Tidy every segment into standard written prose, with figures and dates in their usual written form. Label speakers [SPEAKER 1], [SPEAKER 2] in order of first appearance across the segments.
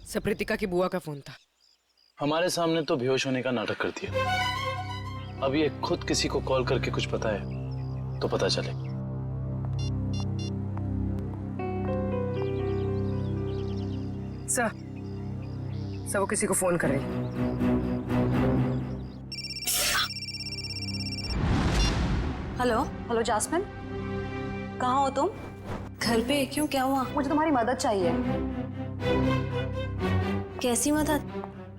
[SPEAKER 1] सब प्रीतिका की बुआ का फोन था।
[SPEAKER 2] हमारे सामने तो बेहोश होने का नाटक करती है। अब ये खुद किसी को कॉल करके कुछ पता है तो पता चले।
[SPEAKER 1] सर वो किसी को फोन कर रही है।
[SPEAKER 3] हेलो
[SPEAKER 4] हेलो जास्मिन, कहाँ हो तुम?
[SPEAKER 3] घर पे क्यों, क्या हुआ?
[SPEAKER 4] मुझे तुम्हारी मदद चाहिए।
[SPEAKER 3] कैसी मदद?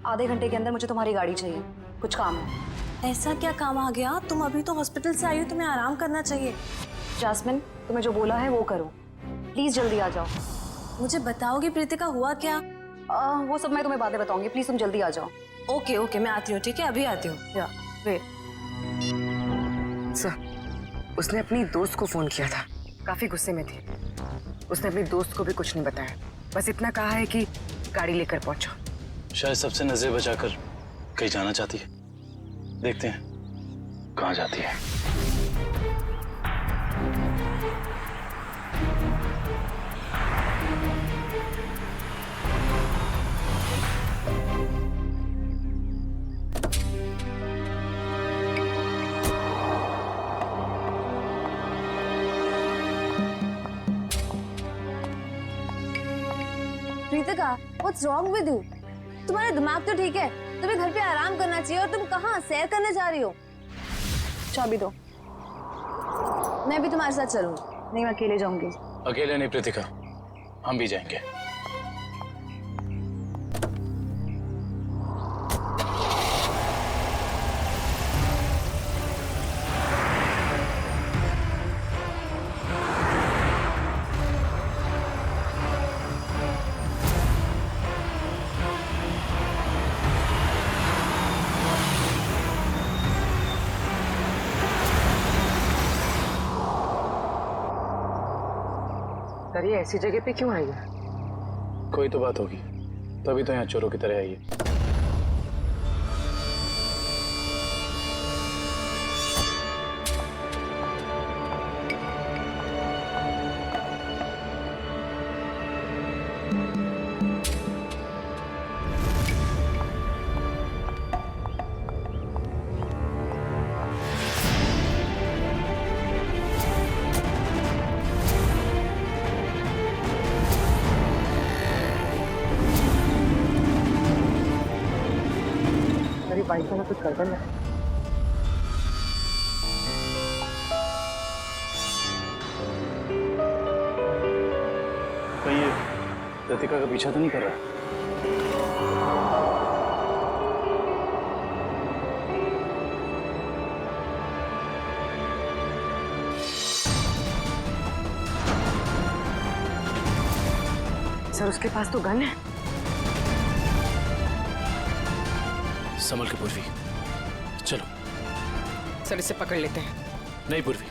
[SPEAKER 4] आधे घंटे के अंदर मुझे तुम्हारी गाड़ी चाहिए, कुछ काम है।
[SPEAKER 3] ऐसा क्या काम आ गया? तुम अभी तो हॉस्पिटल से आई हो, तुम्हें आराम करना चाहिए।
[SPEAKER 4] जास्मिन, तुम्हें जो बोला है वो करो, प्लीज जल्दी आ जाओ।
[SPEAKER 3] मुझे बताओगी प्रीतिका हुआ क्या?
[SPEAKER 4] वो सब मैं तुम्हें बातें बताऊंगी, प्लीज तुम जल्दी आ जाओ।
[SPEAKER 3] ओके ओके, मैं आती हूँ, ठीक है, अभी आती हूँ।
[SPEAKER 4] या वेट।
[SPEAKER 1] सर उसने अपनी दोस्त को फोन किया था, काफी गुस्से में थी। उसने अपनी दोस्त को भी कुछ नहीं बताया, बस इतना कहा है कि गाड़ी लेकर पहुंचो।
[SPEAKER 2] शायद सबसे नजर बचाकर कहीं जाना चाहती है। देखते हैं कहाँ जाती है।
[SPEAKER 3] Preetika, what's wrong with you? तुम्हारा दिमाग तो ठीक है, तुम्हें घर पे आराम करना चाहिए और तुम कहाँ सैर करने जा रही हो?
[SPEAKER 4] चाबी दो।
[SPEAKER 3] मैं भी तुम्हारे साथ चलूँ?
[SPEAKER 4] नहीं, मैं अकेले जाऊंगी।
[SPEAKER 2] अकेले नहीं प्रीतिका, हम भी जाएंगे।
[SPEAKER 1] सर ये ऐसी जगह पे क्यों आई है?
[SPEAKER 2] कोई तो बात होगी, तभी तो यहाँ चोरों की तरह आई है।
[SPEAKER 1] मेरी बाइक में कुछ गड़बड़ है।
[SPEAKER 2] कहीं ये प्रीतिका का पीछा तो नहीं कर रहा?
[SPEAKER 1] सर उसके पास तो गन है।
[SPEAKER 2] संभल के पूर्वी, चलो।
[SPEAKER 1] सर इसे पकड़ लेते हैं।
[SPEAKER 2] नहीं पूर्वी,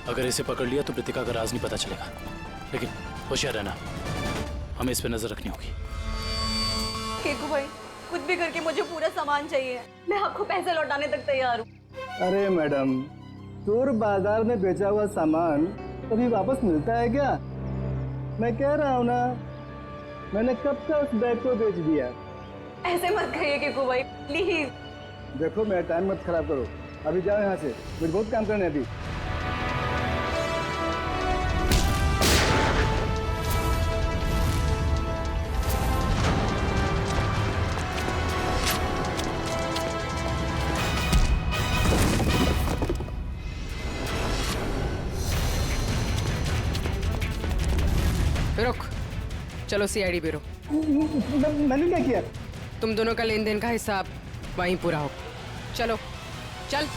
[SPEAKER 2] अगर इसे पकड़ लिया तो प्रीतिका का राज नहीं पता चलेगा, लेकिन होशियार रहना, हमें इस पे नजर रखनी होगी।
[SPEAKER 4] केकू भाई, कुछ भी करके मुझे पूरा सामान चाहिए, मैं आपको पैसे लौटाने तक तैयार हूँ।
[SPEAKER 5] अरे मैडम, चोर बाजार में बेचा हुआ सामान कभी वापस मिलता है क्या? मैं कह रहा हूँ ना, मैंने कब का उस बैग को बेच दिया।
[SPEAKER 4] ऐसे मत कहिए केकू भाई, प्लीज।
[SPEAKER 5] देखो मेरा टाइम मत खराब करो, अभी जाओ यहाँ से, मुझे बहुत काम करना है अभी।
[SPEAKER 1] रुक, चलो सीआईडी ब्यूरो।
[SPEAKER 5] मैंने क्या किया?
[SPEAKER 1] तुम दोनों का लेन देन का हिसाब वहीं पूरा हो। चलो चल।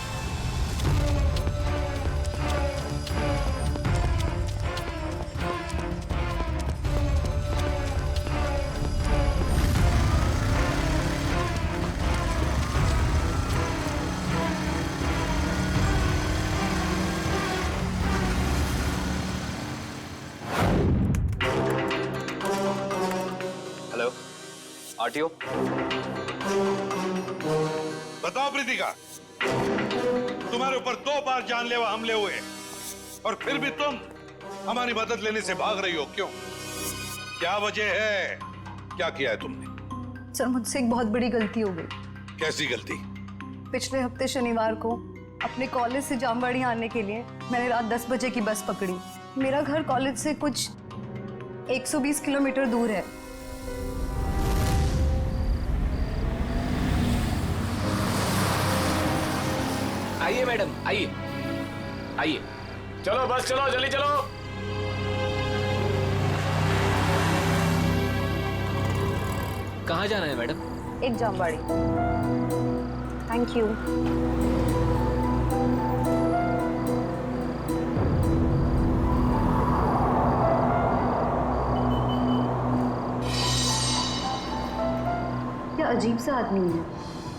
[SPEAKER 6] Hello RTO.
[SPEAKER 7] बताओ प्रीतिका, तुम्हारे ऊपर 2 बार जानलेवा हमले हुए और फिर भी तुम हमारी मदद लेने से भाग रही हो, क्यों? क्या वजह है? क्या किया है तुमने?
[SPEAKER 4] सर मुझसे एक बहुत बड़ी गलती हो गई।
[SPEAKER 7] कैसी गलती?
[SPEAKER 4] पिछले हफ्ते शनिवार को अपने कॉलेज से जामवाड़ी आने के लिए मैंने रात 10 बजे की बस पकड़ी। मेरा घर कॉलेज से कुछ 120 किलोमीटर दूर है।
[SPEAKER 6] आइए मैडम, आइए आइए। चलो बस चलो, जल्दी चलो। कहाँ जाना है मैडम?
[SPEAKER 4] एक जामवाड़ी। Thank you.
[SPEAKER 1] क्या अजीब सा आदमी है।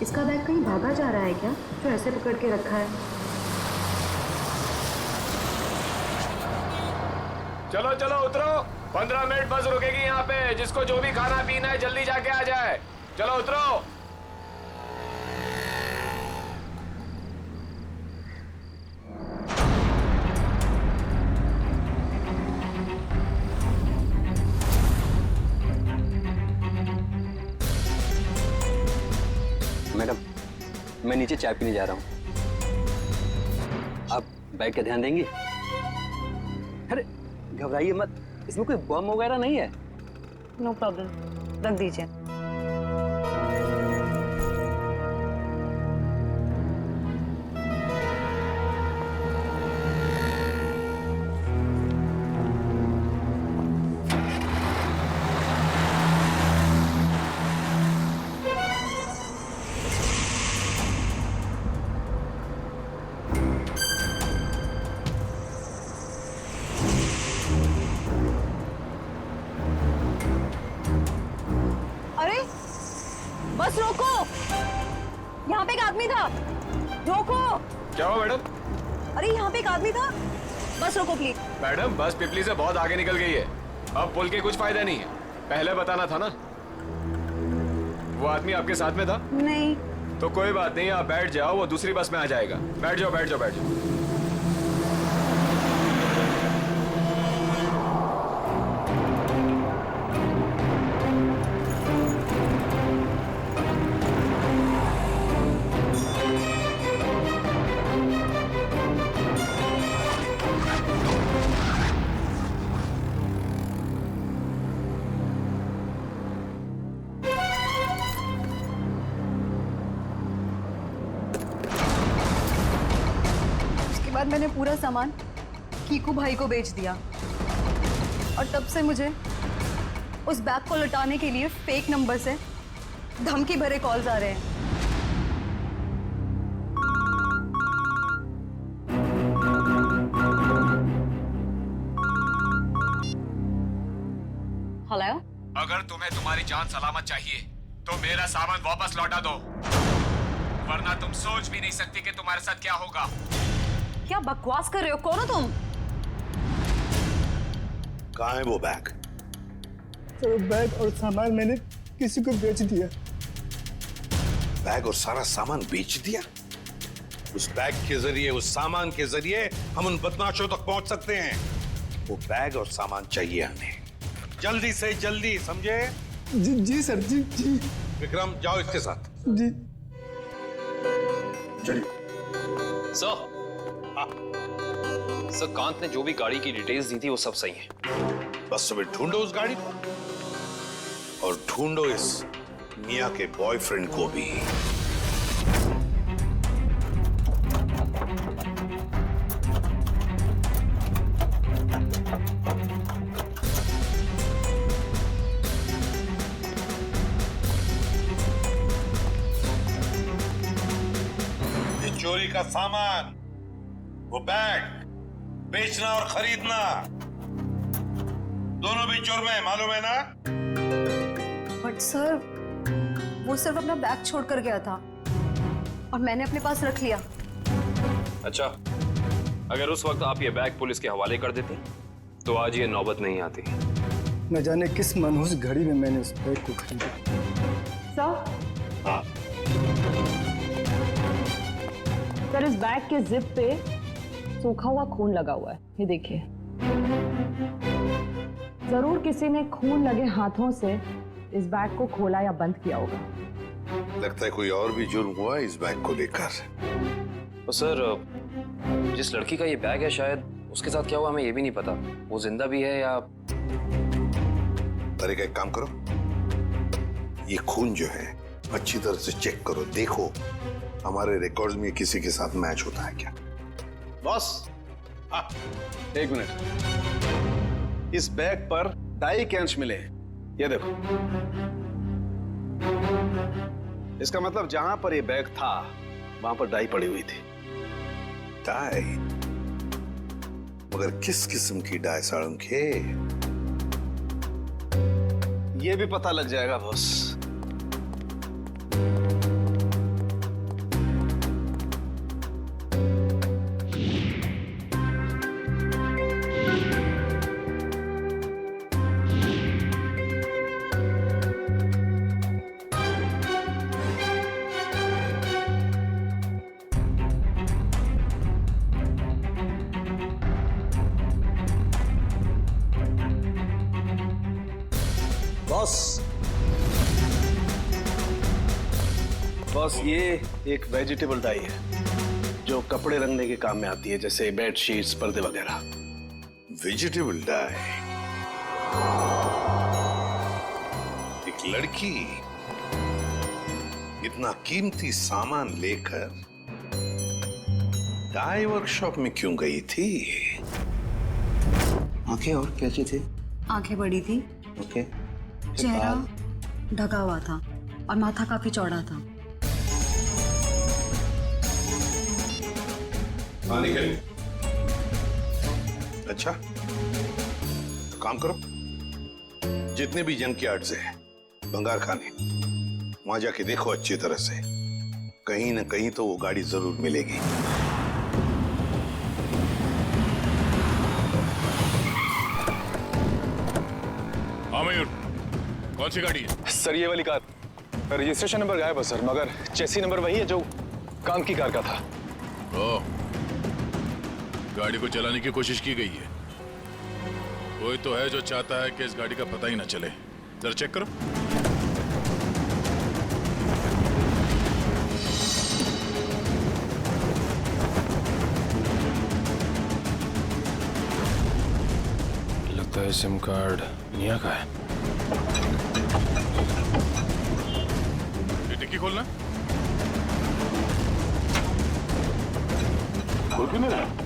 [SPEAKER 1] इसका बैग कहीं भागा जा रहा है क्या, जो ऐसे पकड़ के रखा है?
[SPEAKER 6] चलो चलो उतरो, 15 मिनट बस रुकेगी यहाँ पे। जिसको जो भी खाना पीना है जल्दी जाके आ जाए। चलो उतरो।
[SPEAKER 8] मैडम, मैं नीचे चाय पीने जा रहा हूँ, आप बैग का ध्यान देंगी? अरे घबराइए मत, इसमें कोई बम वगैरह नहीं है।
[SPEAKER 4] नो प्रॉब्लम, रख दीजिए। अरे बस रोको, यहाँ पे एक आदमी था। रोको।
[SPEAKER 6] क्या हुआ मैडम?
[SPEAKER 4] अरे यहाँ पे एक आदमी था, बस रोको प्लीज।
[SPEAKER 6] मैडम बस पिपली से बहुत आगे निकल गई है, अब पुल के कुछ फायदा नहीं है। पहले बताना था ना। वो आदमी आपके साथ में था?
[SPEAKER 4] नहीं।
[SPEAKER 6] तो कोई बात नहीं, आप बैठ जाओ, वो दूसरी बस में आ जाएगा। बैठ जाओ बैठ जाओ बैठ जाओ।
[SPEAKER 4] बाद मैंने पूरा सामान कीकू भाई को बेच दिया और तब से मुझे उस बैग को लौटाने के लिए फेक नंबर से धमकी भरे कॉल्स आ रहे हैं। हेलो,
[SPEAKER 6] अगर तुम्हें तुम्हारी जान सलामत चाहिए तो मेरा सामान वापस लौटा दो, वरना तुम सोच भी नहीं सकती कि तुम्हारे साथ क्या होगा।
[SPEAKER 4] क्या बकवास कर रहे हो? कौन हो तुम?
[SPEAKER 7] कहाँ है वो बैग?
[SPEAKER 5] तो बैग और सामान मैंने किसी को बेच दिया।
[SPEAKER 7] बैग और सारा सामान बेच दिया? उस बैग के जरिए, उस सामान के जरिए हम उन बदमाशों तक पहुंच सकते हैं। वो बैग और सामान चाहिए हमें, जल्दी से जल्दी, समझे?
[SPEAKER 5] जी सर, जी।
[SPEAKER 7] विक्रम जाओ इसके साथ।
[SPEAKER 5] जी
[SPEAKER 7] चलिए।
[SPEAKER 8] सर कांत ने जो भी गाड़ी की डिटेल्स दी थी वो सब सही है।
[SPEAKER 7] बस तुम्हें ढूंढो उस गाड़ी को और ढूंढो इस मिया के बॉयफ्रेंड को भी। ये चोरी का सामान, वो बैग बेचना और खरीदना दोनों भी जुर्म है, मालूम है ना?
[SPEAKER 4] बट सर, वो सिर्फ अपना बैग छोड़ कर गया था और मैंने अपने पास रख लिया।
[SPEAKER 8] अच्छा, अगर उस वक्त आप ये बैग पुलिस के हवाले कर देते तो आज ये नौबत नहीं आती।
[SPEAKER 5] न जाने किस मनहूस घड़ी में मैंने उस बैग को खरीदा।
[SPEAKER 9] सर, इस बैग के जिप पे सूखा हुआ खून लगा हुआ है, ये देखिए। जरूर किसी ने खून लगे हाथों से इस बैग को खोला या बंद किया होगा।
[SPEAKER 7] लगता है कोई और भी जुर्म हुआ इस बैग को लेकर।
[SPEAKER 8] तो सर, जिस लड़की का ये बैग है शायद उसके साथ क्या हुआ हमें ये भी नहीं पता। वो जिंदा भी है या...
[SPEAKER 7] अरे, एक काम करो, ये खून जो है अच्छी तरह से चेक करो, देखो हमारे रिकॉर्ड्स में किसी के साथ मैच होता है क्या।
[SPEAKER 10] बॉस, एक मिनट, इस बैग पर डाई के अंश मिले हैं, ये देखो। इसका मतलब जहां पर ये बैग था वहां पर डाई पड़ी हुई थी।
[SPEAKER 7] डाई? मगर किस किस्म की डाई साळुंखे?
[SPEAKER 10] ये भी पता लग जाएगा बॉस। बॉस, ये एक वेजिटेबल डाई है जो कपड़े रंगने के काम में आती है, जैसे बेड शीट्स, पर्दे वगैरह।
[SPEAKER 7] Vegetable die? एक लड़की इतना कीमती सामान लेकर डाई वर्कशॉप में क्यों गई थी?
[SPEAKER 11] आंखें और कैसी थी?
[SPEAKER 4] आंखें बड़ी थी,
[SPEAKER 11] ओके।
[SPEAKER 4] चेहरा ढका हुआ था और माथा काफी चौड़ा था।
[SPEAKER 7] अच्छा, तो काम करो, जितने भी जंक यार्ड्स हैं, भंगार खाने, वहां जाके देखो अच्छी तरह से, कहीं ना कहीं तो वो गाड़ी जरूर मिलेगी।
[SPEAKER 6] हाँ मयूर, कौन सी गाड़ी है?
[SPEAKER 12] सर ये वाली कार। रजिस्ट्रेशन नंबर गायब है सर, मगर चेसी नंबर वही है जो काम की कार का था।
[SPEAKER 6] ओ, गाड़ी को चलाने की कोशिश की गई है। कोई तो है जो चाहता है कि इस गाड़ी का पता ही ना चले। जरा चेक करो।
[SPEAKER 12] लगता है सिम कार्ड निया का है।
[SPEAKER 6] ये डिक्की खोलना।
[SPEAKER 12] खोल भी नहीं रहा।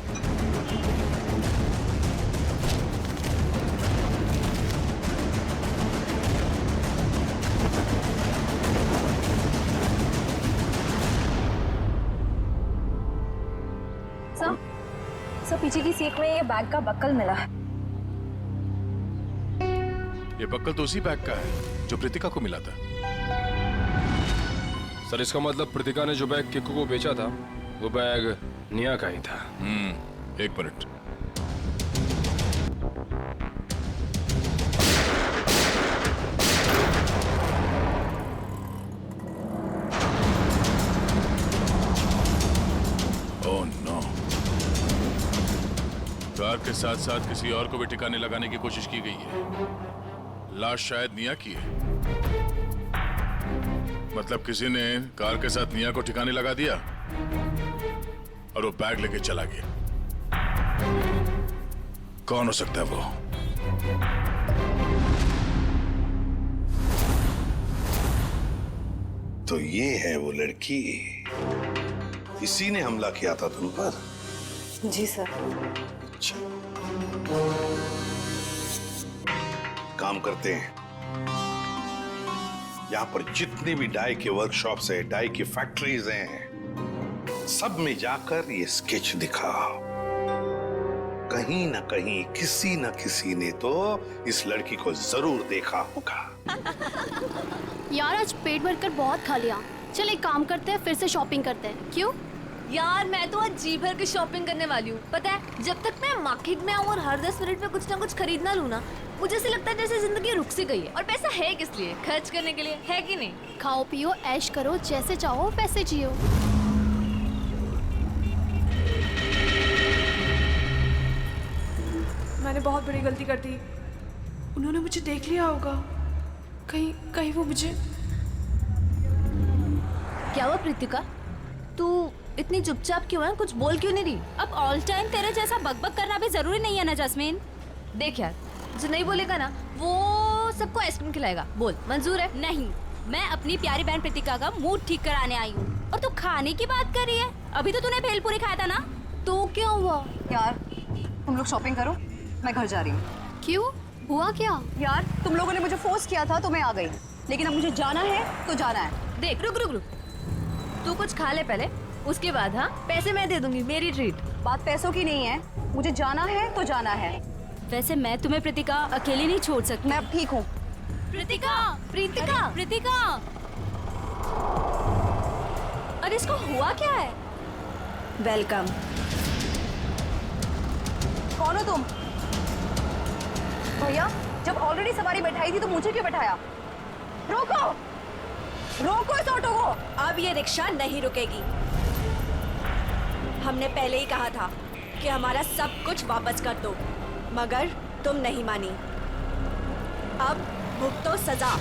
[SPEAKER 3] सर पीछे की सीट में ये बैग का बक्कल मिला है।
[SPEAKER 6] ये बक्कल तो उसी बैग का है जो प्रीतिका को मिला था।
[SPEAKER 12] सर इसका मतलब प्रीतिका ने जो बैग किक्कू को बेचा था वो बैग निया का ही था।
[SPEAKER 6] एक मिनट। ओह नो, कार के साथ साथ किसी और को भी ठिकाने लगाने की कोशिश की गई है। लाश शायद निया की है। मतलब किसी ने कार के साथ निया को ठिकाने लगा दिया और वो बैग लेके चला गया। कौन हो सकता है वो?
[SPEAKER 7] तो ये है वो लड़की, इसी ने हमला किया था तुम पर?
[SPEAKER 3] जी सर।
[SPEAKER 7] अच्छा, काम करते हैं, यहां पर जितने भी डाई के वर्कशॉप्स है, डाई की फैक्ट्रीज हैं, सब में जाकर ये स्केच दिखाओ। कहीं ना कहीं किसी न किसी ने तो इस लड़की को जरूर देखा होगा।
[SPEAKER 13] यार आज पेट भरकर बहुत खा लिया, चल एक काम करते हैं, फिर से शॉपिंग करते हैं। क्यों?
[SPEAKER 3] यार मैं तो आज जी भर के शॉपिंग करने वाली हूँ। पता है, जब तक मैं मार्केट में आऊँ और हर 10 मिनट में कुछ ना कुछ खरीदना लूँ ना, मुझे ऐसे लगता है जैसे जिंदगी रुक सी गई है। और पैसा है किस लिए? खर्च करने के लिए, है कि नहीं?
[SPEAKER 13] खाओ पियो ऐश करो, जैसे चाहो वैसे जियो।
[SPEAKER 14] मैंने बहुत बड़ी गलती कर दी। उन्होंने मुझे देख लिया होगा।
[SPEAKER 11] कहीं वो मुझे।
[SPEAKER 3] क्या हुआ प्रीतिका, तू इतनी चुपचाप क्यों है? कुछ बोल क्यों नहीं रही?
[SPEAKER 13] अब ऑल टाइम तेरे जैसा बकबक करना भी जरूरी नहीं है ना जैस्मीन।
[SPEAKER 3] देख यार, जो नहीं बोलेगा ना वो सबको आइसक्रीम खिलाएगा। बोल, मंजूर है?
[SPEAKER 13] नहीं, मैं अपनी प्यारी बहन प्रीतिका का मूड ठीक कराने आई हूँ और तू खाने की बात कर रही है। अभी तो तूने भेलपूरी खाया था ना।
[SPEAKER 3] तो क्या हुआ?
[SPEAKER 4] यार तुम लोग शॉपिंग करो, मैं घर जा रही हूँ।
[SPEAKER 13] क्यों, हुआ क्या?
[SPEAKER 4] यार तुम लोगों ने मुझे फोर्स किया था तो मैं आ गई, लेकिन अब मुझे जाना है तो जाना है।
[SPEAKER 3] देख, रुक रुक रुक, तू कुछ खा ले पहले, उसके बाद हाँ पैसे मैं दे दूंगी, मेरी ट्रीट।
[SPEAKER 4] बात पैसों की नहीं है, मुझे जाना है तो जाना है।
[SPEAKER 13] वैसे मैं तुम्हें प्रीतिका अकेली नहीं छोड़ सकती।
[SPEAKER 4] मैं अब ठीक हूँ।
[SPEAKER 13] प्रीतिका, प्रीतिका, प्रीतिका, अरे इसको हुआ क्या है?
[SPEAKER 4] वेलकम। कौन हो तुम? भैया, जब ऑलरेडी सवारी बैठाई थी तो मुझे क्यों बैठाया? रोको, रोको इस ऑटो को।
[SPEAKER 14] अब ये रिक्शा नहीं रुकेगी। हमने पहले ही कहा था कि हमारा सब कुछ वापस कर दो, मगर तुम नहीं मानी। अब भुगतो सजा।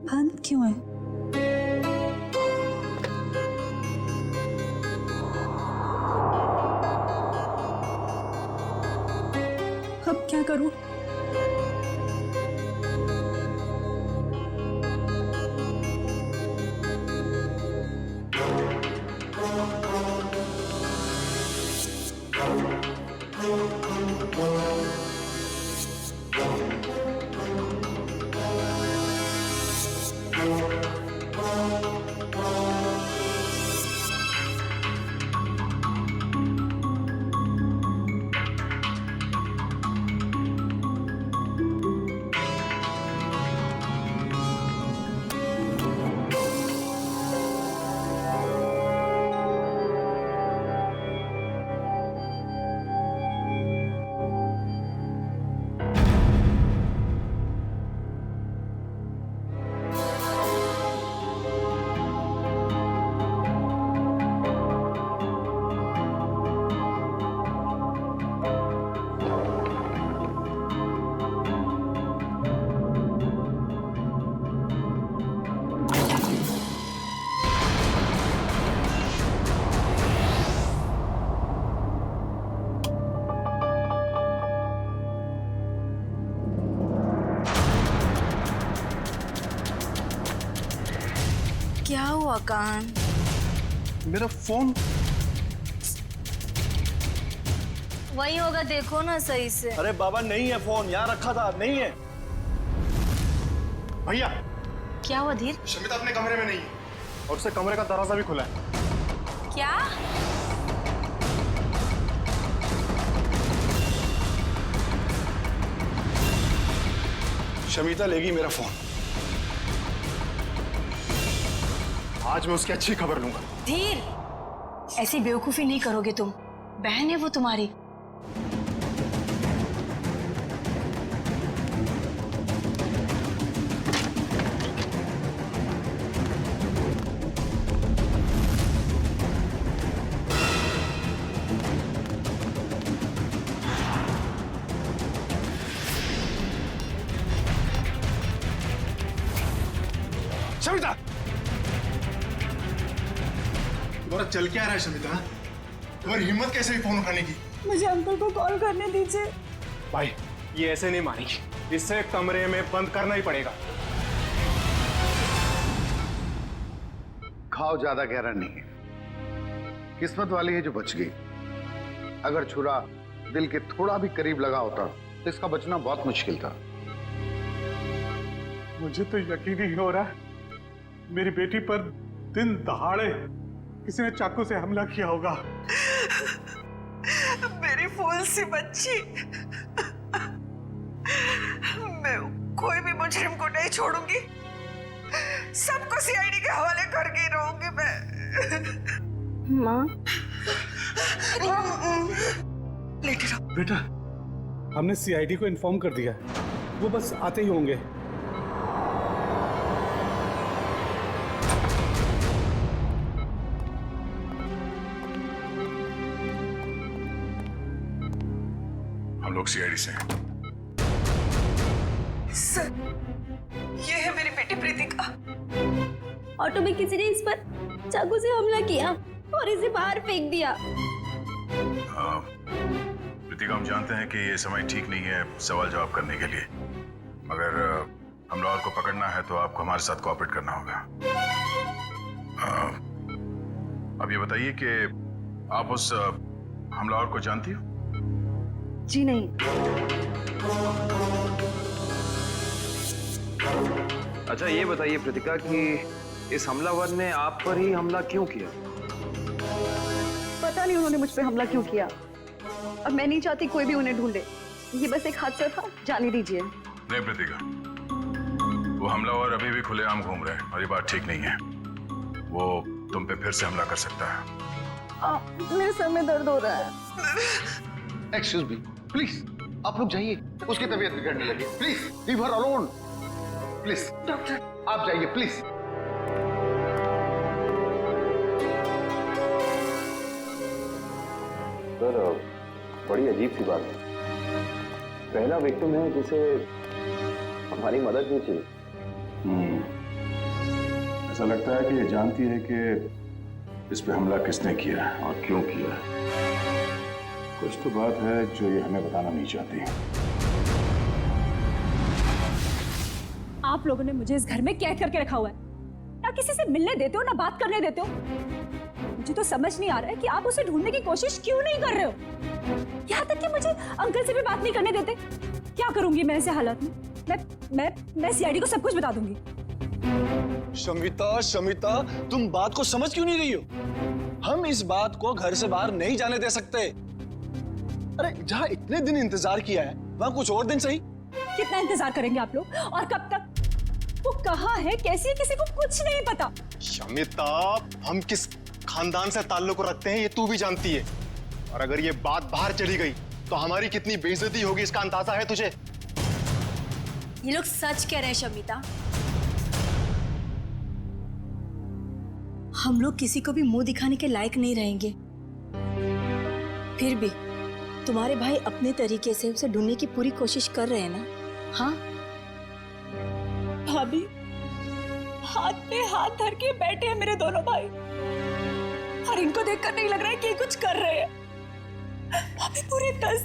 [SPEAKER 4] बंद क्यों है? अब क्या करूं?
[SPEAKER 14] क्या हुआ कान?
[SPEAKER 10] मेरा फोन
[SPEAKER 14] वही होगा, देखो ना सही से।
[SPEAKER 10] अरे बाबा नहीं है फोन, यहाँ रखा था, नहीं है। भैया
[SPEAKER 14] क्या हुआ धीर?
[SPEAKER 10] शमिता अपने कमरे में नहीं है और उससे कमरे का दरवाजा भी खुला है।
[SPEAKER 14] क्या?
[SPEAKER 10] शमिता लेगी मेरा फोन। आज मैं उसकी अच्छी खबर लूंगा।
[SPEAKER 14] धीर, ऐसी बेवकूफी नहीं करोगे तुम। बहन है वो तुम्हारी।
[SPEAKER 12] शमिता, तुम्हारा चल क्या रहा है शमिता? तुम्हारी हिम्मत कैसे हुई फोन उठाने की?
[SPEAKER 4] मुझे अंकल को कॉल करने दीजिए।
[SPEAKER 12] भाई ये ऐसे नहीं मानेगी, इससे कमरे में बंद करना ही पड़ेगा।
[SPEAKER 11] घाव ज्यादा गहरा नहीं है, किस्मत वाली है जो बच गई। अगर छुरा दिल के थोड़ा भी करीब लगा होता तो इसका बचना बहुत मुश्किल था।
[SPEAKER 12] मुझे तो यकीन ही हो रहा है मेरी बेटी पर दिन दहाड़े किसी ने चाकू से हमला किया होगा।
[SPEAKER 15] मेरी फूल सी बच्ची, मैं कोई भी मुजरिम को नहीं छोड़ूंगी, सबको सीआईडी के हवाले करके रहूंगी मैं।
[SPEAKER 4] माँ,
[SPEAKER 15] लेटे रहो।
[SPEAKER 12] बेटा, हमने सीआईडी को इन्फॉर्म कर दिया, वो बस आते ही होंगे।
[SPEAKER 6] हम लोग सीआईडी से हैं।
[SPEAKER 15] सर, ये है मेरी बेटी प्रीतिका।
[SPEAKER 13] ऑटो में किसी ने इस पर चाकू से हमला किया और इसे बाहर फेंक दिया।
[SPEAKER 6] प्रीतिका, हम जानते हैं कि ये समय ठीक नहीं है सवाल जवाब करने के लिए, मगर हमलावर को पकड़ना है तो आपको हमारे साथ कोऑपरेट करना होगा। अब ये बताइए कि आप उस हमलावर को जानती हो?
[SPEAKER 4] जी नहीं।
[SPEAKER 8] अच्छा ये बताइए प्रीतिका कि इस हमलावर ने आप पर ही हमला क्यों किया?
[SPEAKER 4] पता नहीं उन्होंने मुझ पे हमला क्यों किया, और मैं नहीं चाहती कोई भी उन्हें ढूंढे। ये बस एक हादसा था, जाने दीजिए।
[SPEAKER 6] नहीं प्रीतिका, वो हमलावर अभी भी खुलेआम घूम रहे हैं और ये बात ठीक नहीं है। वो तुम पे फिर से हमला कर सकता है।
[SPEAKER 4] मेरे सर में दर्द हो रहा है।
[SPEAKER 11] एक्सक्यूज मी, प्लीज आप लोग जाइए, उसकी तबीयत बिगड़ने लगी। Please leave her alone. Please
[SPEAKER 15] doctor,
[SPEAKER 11] आप जाइए प्लीज।
[SPEAKER 8] सर, बड़ी अजीब सी बात है। पहला विक्टिम है जिसे हमारी मदद नहीं चाहिए।
[SPEAKER 6] ऐसा लगता है कि ये जानती है कि इस पे हमला किसने किया है और क्यों किया है। कुछ तो बात है जो ये हमें बताना नहीं चाहती।
[SPEAKER 13] आप लोगों ने मुझे इस घर में कैद करके रखा हुआ है, ना किसी से मिलने देते हो ना बात करने देते हो। मुझे तो समझ नहीं आ रहा है कि आप उसे ढूंढने की कोशिश क्यों नहीं कर रहे हो। यहाँ तक कि मुझे अंकल से भी बात नहीं करने देते। क्या करूंगी मैं ऐसे हालात में? मैं सीआईडी को सब कुछ बता दूंगी।
[SPEAKER 10] शमिता, शमिता, तुम बात को समझ क्यों नहीं रही हो? हम इस बात को घर से बाहर नहीं जाने दे सकते। अरे जहाँ इतने दिन इंतजार किया है वहाँ कुछ और दिन सही।
[SPEAKER 13] कितना इंतजार करेंगे आप लोग, और कब तक? वो कहाँ है, कैसी है, किसी को कुछ नहीं पता।
[SPEAKER 12] शमिता, हम किस खानदान से ताल्लुक रखते हैं ये तू भी जानती है, और अगर ये बात बाहर चली गई तो हमारी कितनी बेइज्जती होगी इसका अंदाजा है तुझे?
[SPEAKER 14] ये लोग सच कह रहे हैं शमिता। हम लोग किसी को भी मुंह दिखाने के लायक नहीं रहेंगे। फिर भी तुम्हारे भाई अपने तरीके से उसे ढूंढने की पूरी कोशिश कर रहे हैं ना? हाँ
[SPEAKER 13] भाभी, हाथ पे हाथ धर के बैठे हैं मेरे दोनों भाई, और इनको देखकर नहीं लग रहा है कि ये कुछ कर रहे हैं। भाभी, पूरे 10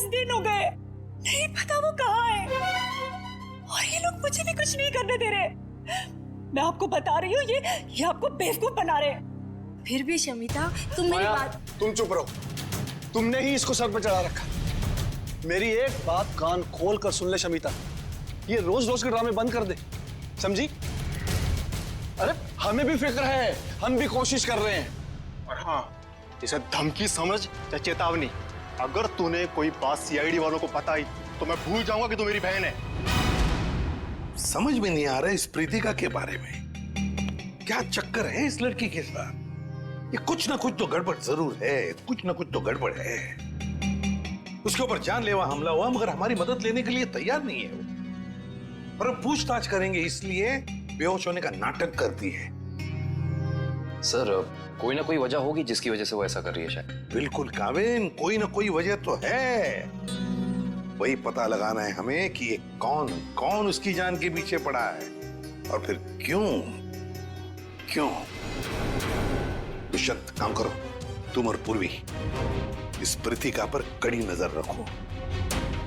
[SPEAKER 13] दिन हो गए, नहीं पता वो कहाँ है, और ये लोग मुझे भी कुछ नहीं करने दे रहे। मैं आपको बता रही हूँ, ये आपको बेवकूफ बना रहे हैं।
[SPEAKER 14] फिर भी शमिता, तुम मेरी बात।
[SPEAKER 10] तुम चुप रहो, तुमने ही इसको सर पर चढ़ा रखा। मेरी एक बात कान खोल कर सुन ले शमिता, ये रोज रोज के ड्रामे बंद कर दे, समझी? अरे हमें भी फिक्र है, हम भी कोशिश कर रहे हैं।
[SPEAKER 12] और हाँ, इसे धमकी समझ या चेतावनी। अगर तूने कोई बात सीआईडी वालों को बताई तो मैं भूल जाऊंगा कि तू मेरी बहन है।
[SPEAKER 7] समझ में नहीं आ रहा इस प्रीतिका के बारे में, क्या चक्कर है इस लड़की के साथ? ये कुछ ना कुछ तो गड़बड़ जरूर है, कुछ ना कुछ तो गड़बड़ है। उसके ऊपर जानलेवा हमला हुआ मगर हमारी मदद लेने के लिए तैयार नहीं है वो, और हम पूछताछ करेंगे इसलिए बेहोश होने का नाटक करती है।
[SPEAKER 8] सर, कोई ना कोई वजह होगी जिसकी वजह से वो ऐसा कर रही है शायद।
[SPEAKER 7] बिल्कुल काविन, कोई ना कोई वजह तो है। वही पता लगाना है हमें कि ये कौन उसकी जान के पीछे पड़ा है। और फिर क्यों दुष्यंत, काम करो, तुम और पूर्वी इस प्रीतिका पर कड़ी नजर रखो।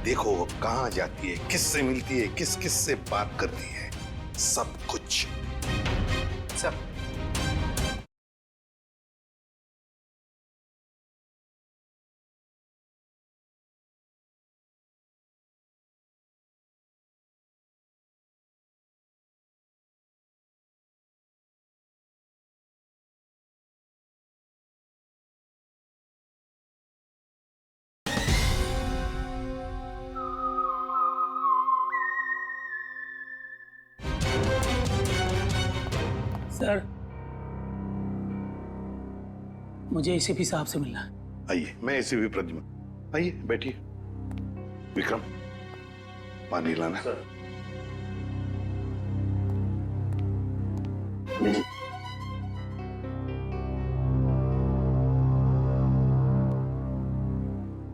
[SPEAKER 7] देखो वो कहां जाती है, किससे मिलती है, किस किस से बात करती है, सब कुछ।
[SPEAKER 1] सब।
[SPEAKER 16] सर, मुझे एसीपी साहब से मिलना है।
[SPEAKER 7] आइए, मैं एसीपी प्रद्युम्न, आइए बैठिए। विक्रम, पानी लाना। सर।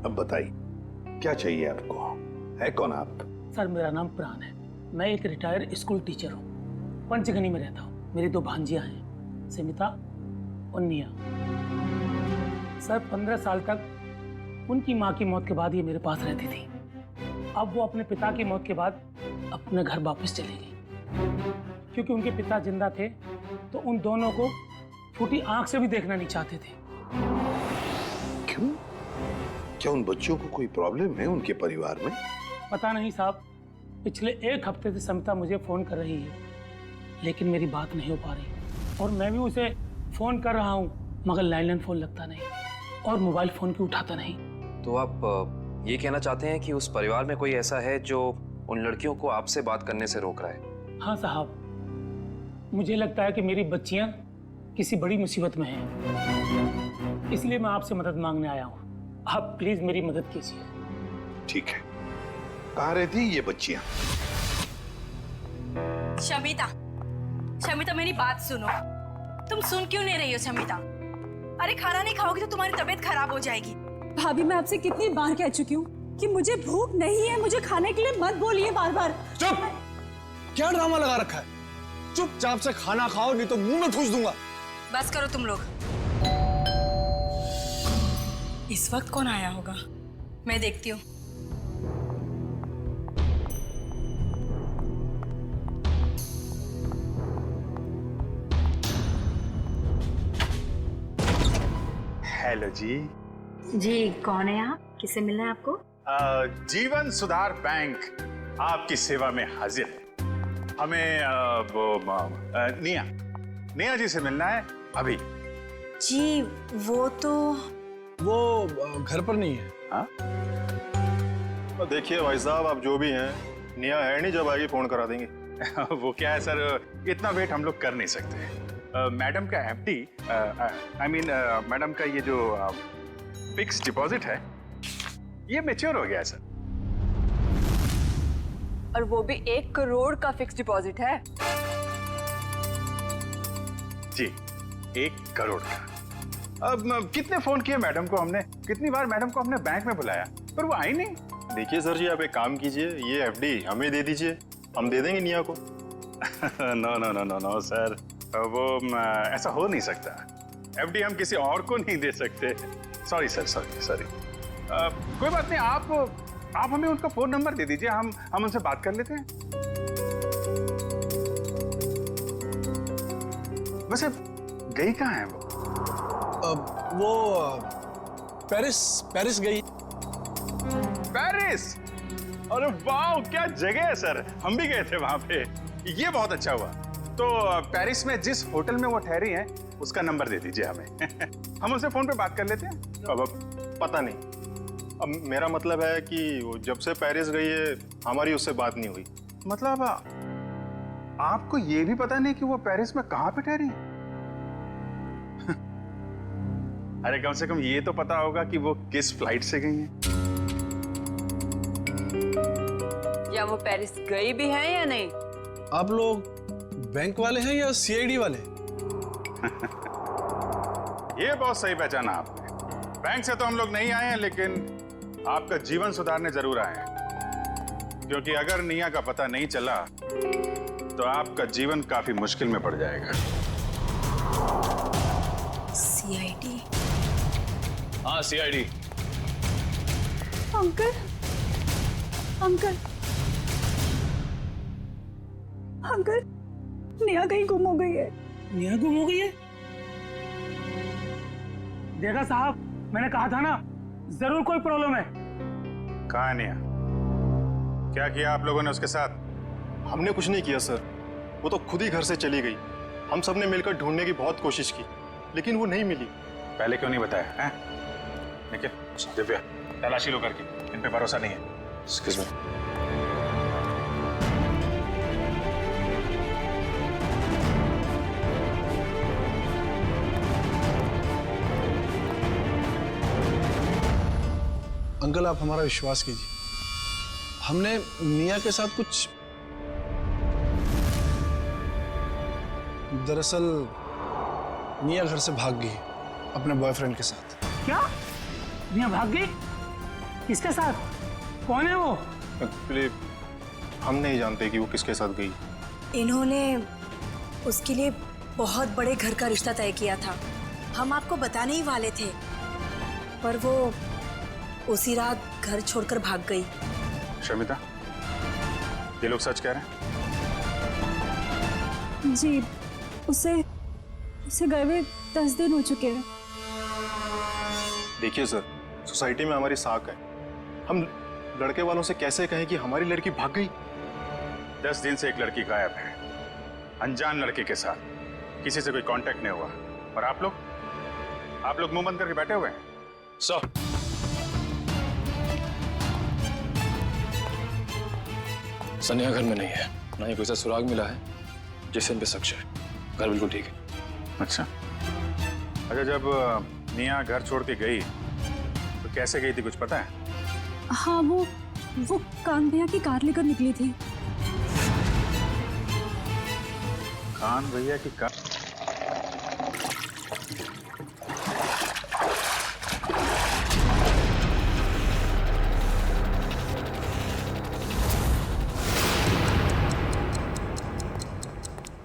[SPEAKER 7] अब बताइए, क्या चाहिए आपको? है कौन आप?
[SPEAKER 16] सर, मेरा नाम प्राण है। मैं एक रिटायर्ड स्कूल टीचर हूँ। पंचगनी में रहता हूँ। मेरी 2 भांजियां हैं, स्मिता और निया। सर, 15 साल तक उनकी माँ की मौत के बाद ये मेरे पास रहती थी। अब वो अपने पिता की मौत के बाद अपने घर वापस चली गई। क्योंकि उनके पिता जिंदा थे तो उन दोनों को फूटी आंख से भी देखना नहीं चाहते थे।
[SPEAKER 7] क्यों? क्या उन बच्चों को कोई प्रॉब्लम है उनके परिवार में?
[SPEAKER 16] पता नहीं साहब, पिछले 1 हफ्ते से स्मिता मुझे फोन कर रही है, लेकिन मेरी बात नहीं हो पा रही। और मैं भी उसे फोन कर रहा हूँ, मगर लैंडलाइन फोन लगता नहीं और मोबाइल फोन भी उठाता नहीं।
[SPEAKER 8] तो आप ये कहना चाहते हैं कि उस परिवार में कोई ऐसा है जो उन लड़कियों को आपसे बात करने से रोक रहा है?
[SPEAKER 16] हाँ साहब, मुझे लगता है कि मेरी बच्चियां किसी बड़ी मुसीबत में हैं, इसलिए मैं आपसे मदद मांगने आया हूँ। आप प्लीज मेरी मदद कीजिए।
[SPEAKER 7] ठीक है, कहाँ रहती ये बच्चियां?
[SPEAKER 13] शमिता, शमिता मेरी बात सुनो। तुम सुन क्यों नहीं रही हो शमिता? अरे खाना नहीं खाओगी तो तुम्हारी तबीयत खराब हो जाएगी।
[SPEAKER 17] भाभी, मैं आपसे कितनी बार कह चुकी हूँ कि मुझे भूख नहीं है, मुझे खाने के लिए मत बोलिए बार बार।
[SPEAKER 10] चुप! क्या ड्रामा लगा रखा है? चुपचाप से खाना खाओ, नहीं तो मुंह में ठूस दूंगा।
[SPEAKER 13] बस करो तुम लोग। इस वक्त कौन आया होगा? मैं देखती हूँ।
[SPEAKER 18] हेलो जी।
[SPEAKER 17] जी, कौन है आप? किससे मिलना है आपको?
[SPEAKER 18] जीवन सुधार बैंक आपकी सेवा में हाजिर है। हमें निया जी से मिलना है अभी।
[SPEAKER 13] जी, वो
[SPEAKER 10] घर पर नहीं है।
[SPEAKER 12] हाँ? तो देखिए भाई साहब, आप जो भी हैं, निया है नहीं, जब आएगी फोन करा देंगे।
[SPEAKER 18] वो क्या है सर, इतना वेट हम लोग कर नहीं सकते। मैडम का एफडी, आई मीन मैडम का ये जो फिक्स डिपॉजिट है, ये मैच्योर हो गया है सर।
[SPEAKER 9] और वो भी 1 करोड़ का फिक्स डिपॉजिट है।
[SPEAKER 18] जी, 1 करोड़ का। अब कितने फोन किए मैडम को हमने, कितनी बार मैडम को हमने बैंक में बुलाया, पर वो आई नहीं।
[SPEAKER 12] देखिए सर जी, आप एक काम कीजिए, ये एफडी हमें दे दीजिए, हम दे देंगे निया को।
[SPEAKER 18] No no no no no sir, वो ऐसा हो नहीं सकता। एफडी हम किसी और को नहीं दे सकते। Sorry sir, sorry. कोई बात नहीं, आप हमें उनका फोन नंबर दे दीजिए, हम उनसे बात कर लेते हैं। वैसे गई कहाँ है वो?
[SPEAKER 10] पेरिस गई।
[SPEAKER 18] पेरिस? अरे वाह, क्या जगह है सर, हम भी गए थे वहां पे। ये बहुत अच्छा हुआ। तो पेरिस में जिस होटल में वो ठहरी हैं, उसका नंबर दे दीजिए हमें। हम उनसे फोन पे बात कर लेते हैं।
[SPEAKER 12] अब पता नहीं, अब मेरा मतलब है कि वो जब से पेरिस गई है, हमारी उससे बात नहीं हुई।
[SPEAKER 18] मतलब आपको ये भी पता नहीं कि वो पेरिस में कहाँ पे ठहरी? अरे कम से कम ये तो पता होगा कि वो किस फ्लाइट से गई हैं।
[SPEAKER 9] या वो पेरिस गई भी है या नहीं?
[SPEAKER 10] आप लोग बैंक वाले हैं या सीआईडी वाले?
[SPEAKER 18] ये बहुत सही पहचाना आपने। बैंक से तो हम लोग नहीं आए हैं, लेकिन आपका जीवन सुधारने जरूर आए हैं। क्योंकि अगर निया का पता नहीं चला तो आपका जीवन काफी मुश्किल में पड़ जाएगा।
[SPEAKER 14] सीआईडी?
[SPEAKER 2] हाँ, CID.
[SPEAKER 17] Uncle, uncle, uncle, Neha कहीं गुम हो गई है।
[SPEAKER 16] नेहा गुम हो गई है? देखा साहब, मैंने कहा था ना, जरूर कोई प्रॉब्लम है।
[SPEAKER 18] कहाँ है नेहा? क्या किया आप लोगों ने उसके साथ?
[SPEAKER 12] हमने कुछ नहीं किया सर, वो तो खुद ही घर से चली गई। हम सब ने मिलकर ढूंढने की बहुत कोशिश की, लेकिन वो नहीं मिली।
[SPEAKER 18] पहले क्यों नहीं बताया हैं? निखिल, दिव्या, तलाशी लो करके, इन पे भरोसा नहीं है।
[SPEAKER 2] Excuse me.
[SPEAKER 10] अंकल, आप हमारा विश्वास कीजिए, हमने निया के साथ कुछ, दरअसल निया घर से भाग गई अपने बॉयफ्रेंड के साथ।
[SPEAKER 16] क्या? नेहा भाग गई? किसके साथ? कौन है वो?
[SPEAKER 12] एक्चुअली हम नहीं जानते कि वो किसके साथ गई।
[SPEAKER 14] इन्होंने उसके लिए बहुत बड़े घर का रिश्ता तय किया था। हम आपको बताने ही वाले थे, पर वो उसी रात घर छोड़कर भाग गई।
[SPEAKER 18] शमिता, ये लोग सच कह रहे हैं?
[SPEAKER 17] जी, उसे गए हुए 10 दिन हो चुके हैं।
[SPEAKER 12] देखिए सर, सोसाइटी में हमारी साख है, हम लड़के वालों से कैसे कहें कि हमारी लड़की भाग गई?
[SPEAKER 18] 10 दिन से एक लड़की गायब है, अनजान लड़के के साथ, किसी से कोई कांटेक्ट नहीं हुआ, और आप लोग मुंह बंद करके बैठे हुए हैं।
[SPEAKER 2] सर, सनिया घर में नहीं है, ना ही कोई सा सुराग मिला है जिससे इन पे शक है। घर बिल्कुल ठीक है।
[SPEAKER 18] अच्छा, जब निया घर छोड़ के गई तो कैसे गई थी, कुछ पता है?
[SPEAKER 17] हाँ, वो कान भैया की कार लेकर निकली थी।
[SPEAKER 18] कान भैया की कार?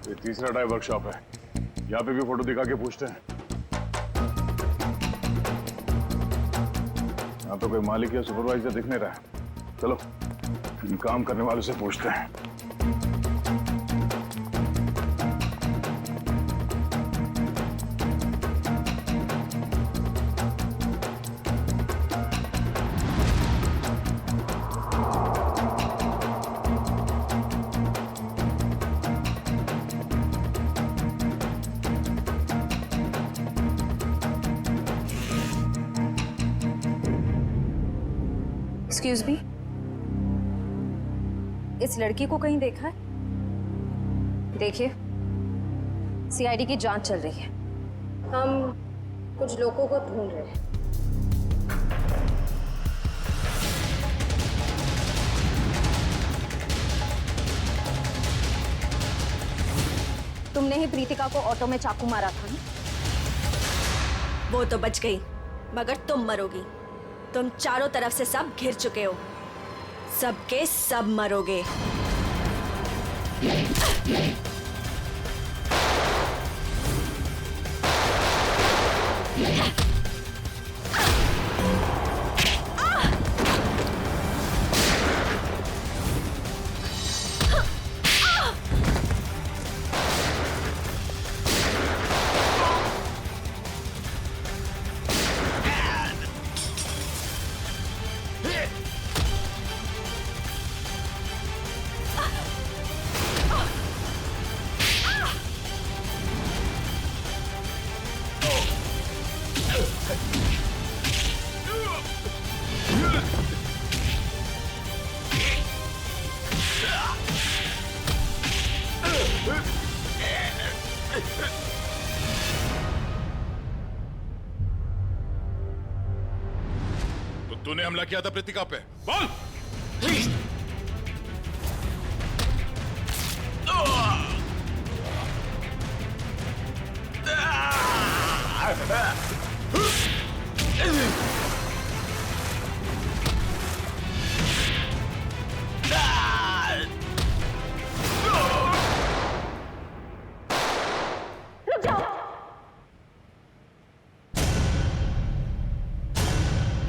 [SPEAKER 6] ये तीसरा टाई वर्कशॉप है, यहाँ पे भी फोटो दिखा के पूछते हैं। यहाँ तो कोई मालिक या सुपरवाइजर दिख नहीं रहा है। चलो इन काम करने वालों से पूछते हैं।
[SPEAKER 4] एक्सक्यूज मी, इस लड़की को कहीं देखा है? देखिए, सीआईडी की जांच चल रही है, हम कुछ लोगों को ढूंढ रहे हैं। तुमने ही प्रीतिका को ऑटो में चाकू मारा था ना?
[SPEAKER 14] वो तो बच गई, मगर तुम मरोगी। तुम चारों तरफ से सब घिर चुके हो, सबके सब मरोगे।
[SPEAKER 6] तो तूने हमला किया था प्रीतिका पे, बोल।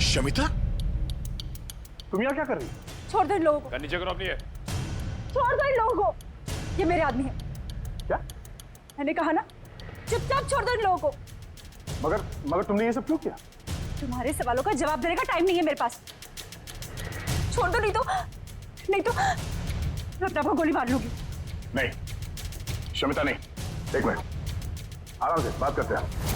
[SPEAKER 6] शमिता,
[SPEAKER 10] तुम यहाँ क्या कर रही?
[SPEAKER 17] छोड़ दो इन लोगों को,
[SPEAKER 18] नीचे करो अपनी है।
[SPEAKER 17] छोड़ दो इन लोगों को, ये मेरे आदमी है।
[SPEAKER 10] क्या?
[SPEAKER 17] मैंने कहा ना, चुपचाप छोड़ दो इन लोगों को।
[SPEAKER 10] मगर तुमने ये सब क्यों किया?
[SPEAKER 17] तुम्हारे सवालों का जवाब देने का टाइम नहीं है मेरे पास। छोड़ दो, नहीं तो मैं अपने आप को गोली मार लूंगी।
[SPEAKER 10] नहीं शमिता, नहीं, एक मिनट, आराम से बात करते हैं।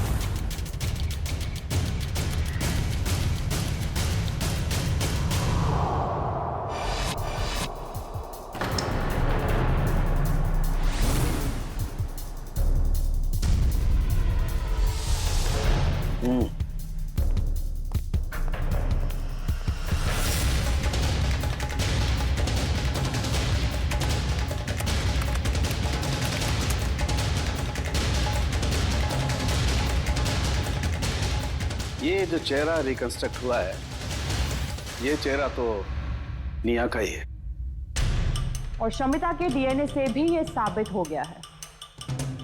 [SPEAKER 11] ये जो चेहरा रिकंस्ट्रक्ट हुआ है, ये चेहरा तो निया का ही है।
[SPEAKER 9] और शमिता के डीएनए से भी ये साबित हो गया है,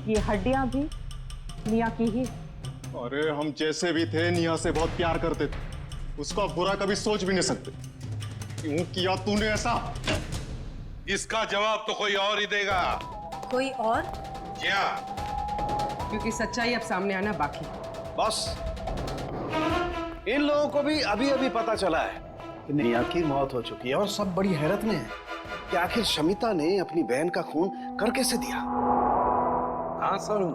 [SPEAKER 9] ये हड्डियां भी निया की ही।
[SPEAKER 12] अरे हम जैसे भी थे निया से बहुत प्यार करते थे, उसका बुरा कभी सोच भी नहीं सकते। क्यों किया तूने ऐसा?
[SPEAKER 7] इसका जवाब तो कोई और ही देगा।
[SPEAKER 14] कोई और?
[SPEAKER 7] क्या?
[SPEAKER 1] क्योंकि सच्चाई अब सामने आना बाकी।
[SPEAKER 11] बॉस, इन लोगों को भी अभी अभी पता चला है कि निया की मौत हो चुकी है और सब बड़ी हैरत में है कि आखिर शमिता ने अपनी बहन का खून कर कैसे दिया।
[SPEAKER 7] हाँ सर,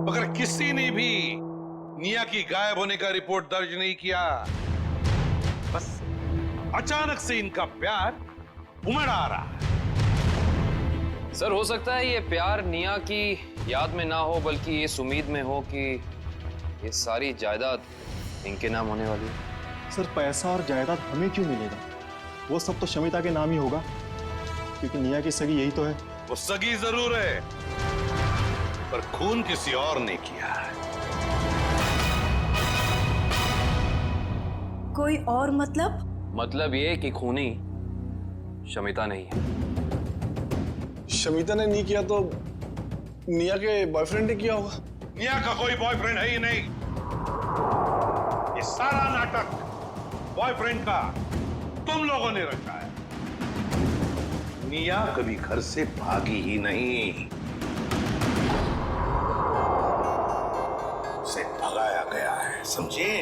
[SPEAKER 7] मगर किसी ने भी निया की गायब होने का रिपोर्ट दर्ज नहीं किया। बस अचानक से इनका प्यार उमड़ आ रहा है।
[SPEAKER 8] सर हो सकता है ये प्यार निया की याद में ना हो, बल्कि इस उम्मीद में हो कि ये सारी जायदाद इनके नाम होने वाली है।
[SPEAKER 12] सर पैसा और जायदाद हमें क्यों मिलेगा? वो सब तो शमिता के नाम ही होगा, क्योंकि निया की सगी यही तो है।
[SPEAKER 7] वो सगी जरूर है, पर खून किसी और ने किया है।
[SPEAKER 14] कोई और मतलब?
[SPEAKER 8] मतलब ये कि खूनी शमिता नहीं है।
[SPEAKER 10] शमिता ने नहीं किया तो निया के बॉयफ्रेंड ने किया होगा।
[SPEAKER 7] निया का कोई बॉयफ्रेंड है ही नहीं। ये सारा नाटक बॉयफ्रेंड का तुम लोगों ने रखा है। निया कभी घर से भागी ही नहीं, उसे भगाया गया है, समझे?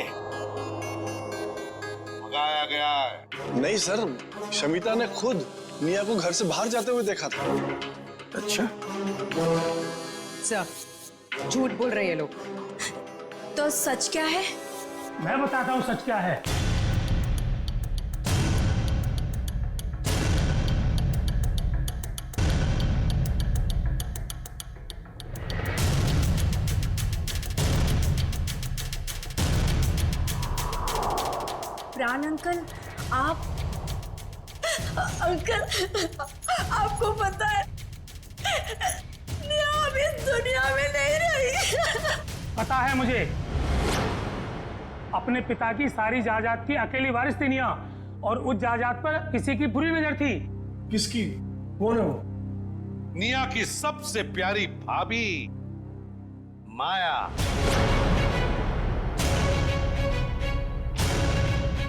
[SPEAKER 7] भगाया गया है।
[SPEAKER 10] नहीं सर, शमिता ने खुद निया को घर से बाहर जाते हुए देखा था।
[SPEAKER 7] अच्छा,
[SPEAKER 1] सर झूठ बोल रहे हैं ये लोग।
[SPEAKER 14] तो सच क्या है?
[SPEAKER 16] मैं बताता हूँ सच क्या है।
[SPEAKER 14] प्राण अंकल, आप अंकल, आपको पता है निया अब इस दुनिया में नहीं रही।
[SPEAKER 16] पता है मुझे, अपने पिता की सारी जायदाद की अकेली वारिस थी निया, और उस जायदाद पर किसी की बुरी नजर थी।
[SPEAKER 10] किसकी? कौन है वो?
[SPEAKER 7] निया की सबसे प्यारी भाभी माया।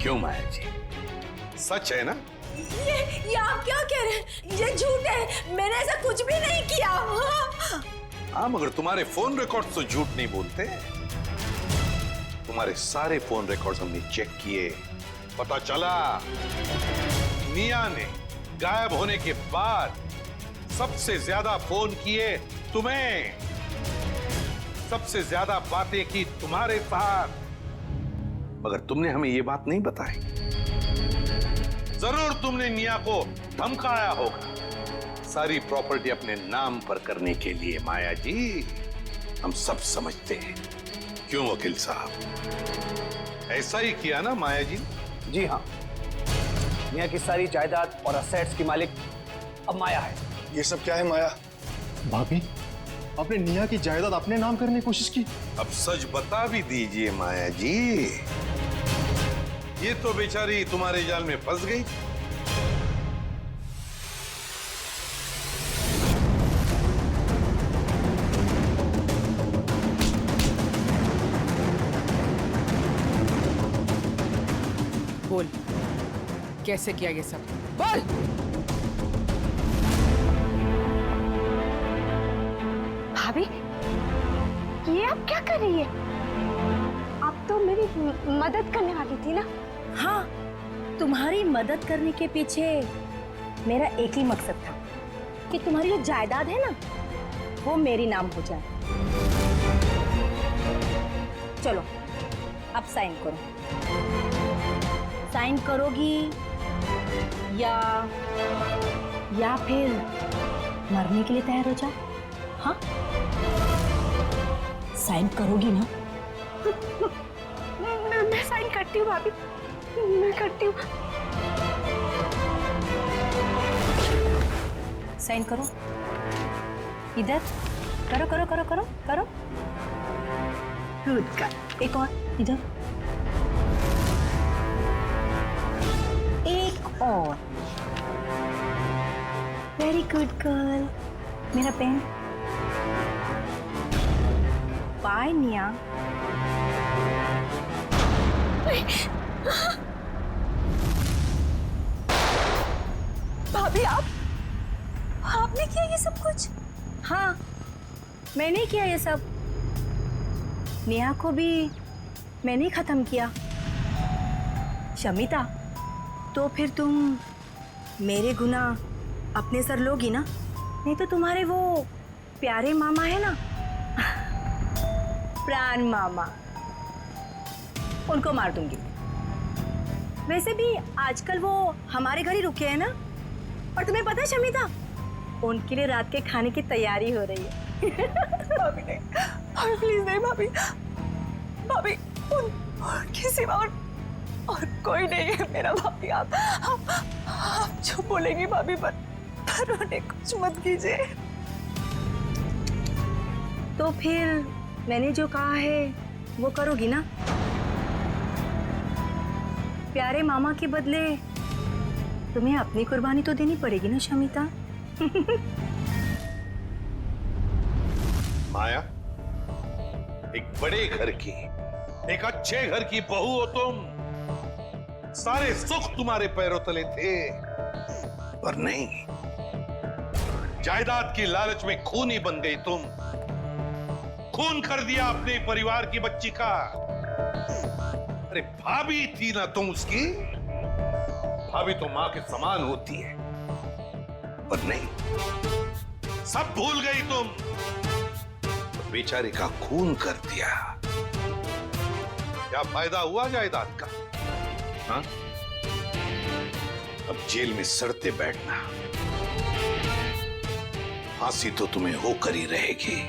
[SPEAKER 7] क्यों माया जी, सच है ना?
[SPEAKER 14] ये आप क्या कह रहे हैं? ये झूठ है, मैंने ऐसा कुछ भी नहीं किया।
[SPEAKER 7] हाँ, मगर तुम्हारे फोन रिकॉर्ड तो झूठ नहीं बोलते। तुम्हारे सारे फोन रिकॉर्ड्स हमने चेक किए, पता चला निया ने गायब होने के बाद सबसे ज्यादा फोन किए तुम्हें, सबसे ज्यादा बातें की तुम्हारे साथ, मगर तुमने हमें ये बात नहीं बताई। जरूर तुमने निया को धमकाया होगा सारी प्रॉपर्टी अपने नाम पर करने के लिए। माया जी, हम सब समझते हैं। क्यों वकील साहब, ऐसा ही किया ना माया जी?
[SPEAKER 5] जी हाँ, निया की सारी जायदाद और असेट्स की मालिक अब माया है।
[SPEAKER 10] ये सब क्या है माया?
[SPEAKER 12] भाभी, आपने निया की जायदाद अपने नाम करने की कोशिश की।
[SPEAKER 7] अब सच बता भी दीजिए माया जी, ये तो बेचारी तुम्हारे जाल में फंस गई।
[SPEAKER 19] बोल, कैसे किया ये सब? बोल।
[SPEAKER 20] भाभी, ये आप क्या कर रही है? आप तो मेरी मदद करने वाली थी ना?
[SPEAKER 14] हाँ, तुम्हारी मदद करने के पीछे मेरा एक ही मकसद था कि तुम्हारी जो जायदाद है ना, वो मेरी नाम हो जाए। चलो, अब साइन करो। साइन करोगी या फिर मरने के लिए तैयार हो जाओ? हाँ, साइन करोगी ना?
[SPEAKER 20] मैं साइन करती हूँ भाभी, मैं करती हूँ।
[SPEAKER 14] साइन करो, इधर करो करो करो करो करो। Good girl. एक और, इधर एक और। Very good girl. मेरा पेन। बाय निया।
[SPEAKER 20] भाभी, आपने किया ये सब कुछ?
[SPEAKER 14] हाँ, मैंने किया ये सब। नेहा को भी मैंने ही खत्म किया। शमिता, तो फिर तुम मेरे गुनाह अपने सर लोगी ना? नहीं तो तुम्हारे वो प्यारे मामा है ना, प्राण मामा, उनको मार दूंगी। वैसे भी आजकल वो हमारे घर ही रुके हैं ना। और तुम्हें पता है शमिता, उनके लिए रात के खाने की तैयारी हो रही है।
[SPEAKER 20] भाभी नहीं, भाभी प्लीज नहीं भाभी, भाभी उनके सिवा और कोई नहीं है मेरा। भाभी आप जो बोलेंगी भाभी, पर उन्हें कुछ मत कीजिए।
[SPEAKER 14] तो फिर मैंने जो कहा है वो करोगी ना? प्यारे मामा के बदले तुम्हें अपनी कुर्बानी तो देनी पड़ेगी ना शमिता।
[SPEAKER 7] माया, एक बड़े घर की, एक अच्छे घर की बहू हो तुम। सारे सुख तुम्हारे पैरों तले थे, पर नहीं, जायदाद की लालच में खूनी बन गई तुम। खून कर दिया अपने परिवार की बच्ची का। अरे भाभी थी ना तुम उसकी? भाभी तो मां के समान होती है, पर नहीं, सब भूल गई तुम। तो बेचारे का खून कर दिया। क्या फायदा हुआ जायदाद का? हाँ? अब जेल में सड़ते बैठना, फांसी तो तुम्हें होकर ही रहेगी।